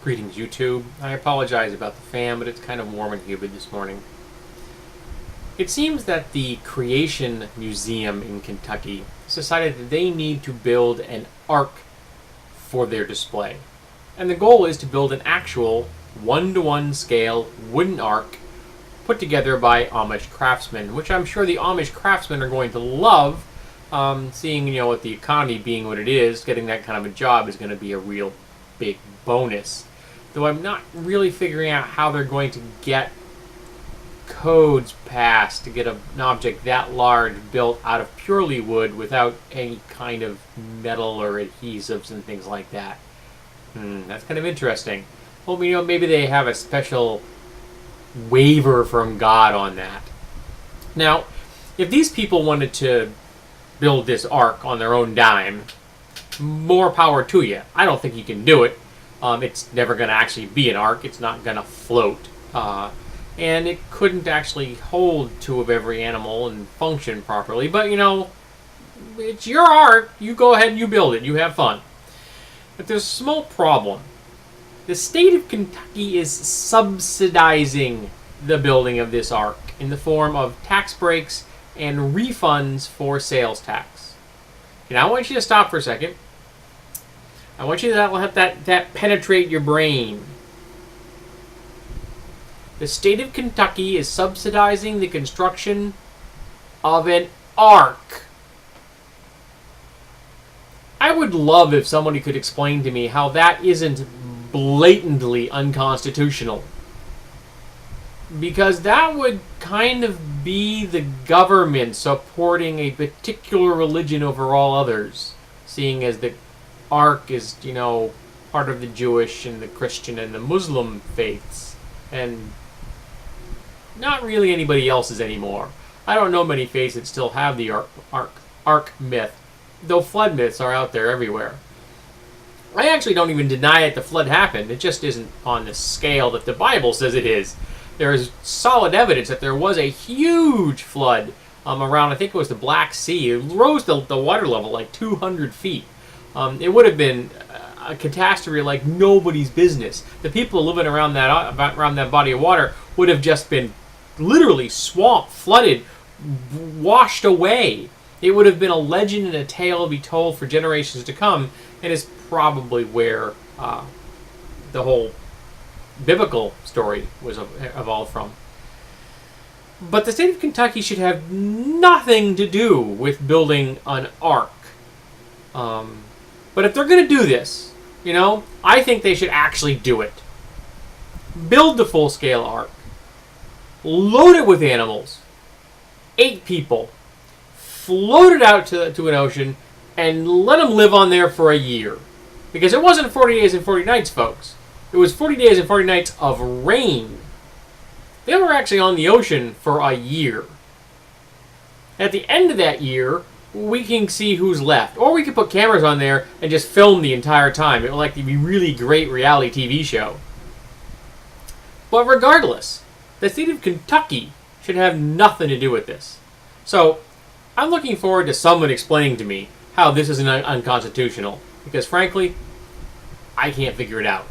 Greetings, YouTube. I apologize about the fan, but it's kind of warm and humid this morning. It seems that the Creation Museum in Kentucky decided that they need to build an ark for their display. And the goal is to build an actual one-to-one scale wooden ark put together by Amish craftsmen, which I'm sure the Amish craftsmen are going to love, seeing, with the economy being what it is, getting that kind of a job is going to be a real big bonus. Though I'm not really figuring out how they're going to get codes passed to get an object that large built out of purely wood without any kind of metal or adhesives and things like that. That's kind of interesting. Well, maybe they have a special waiver from God on that. Now, if these people wanted to build this ark on their own dime, more power to you. I don't think you can do it. It's never going to actually be an ark. It's not going to float. And it couldn't actually hold two of every animal and function properly. But, it's your ark. You go ahead and you build it. You have fun. But there's a small problem. The state of Kentucky is subsidizing the building of this ark in the form of tax breaks and refunds for sales tax. Now, I want you to stop for a second. I want you to let that penetrate your brain. The state of Kentucky is subsidizing the construction of an ark. I would love if somebody could explain to me how that isn't blatantly unconstitutional. Because that would kind of be the government supporting a particular religion over all others, seeing as the ark is, part of the Jewish and the Christian and the Muslim faiths, and not really anybody else's anymore. I don't know many faiths that still have the ark myth, though flood myths are out there everywhere. I actually don't even deny that the flood happened. It just isn't on the scale that the Bible says it is. There is solid evidence that there was a huge flood around, I think it was the Black Sea. It rose the water level like 200 feet. It would have been a catastrophe like nobody's business. The people living around that body of water would have just been literally swamped, flooded, washed away. It would have been a legend and a tale to be told for generations to come, and is probably where the whole biblical story was evolved from. But the state of Kentucky should have nothing to do with building an ark. But if they're going to do this, I think they should actually do it. Build the full-scale ark. Load it with animals. 8 people. Float it out to an ocean and let them live on there for a year. Because it wasn't 40 days and 40 nights, folks. It was 40 days and 40 nights of rain. They were actually on the ocean for a year. At the end of that year, we can see who's left. Or we could put cameras on there and just film the entire time. It would like to be a really great reality TV show. But regardless, the state of Kentucky should have nothing to do with this. So, I'm looking forward to someone explaining to me how this is unconstitutional. Because frankly, I can't figure it out.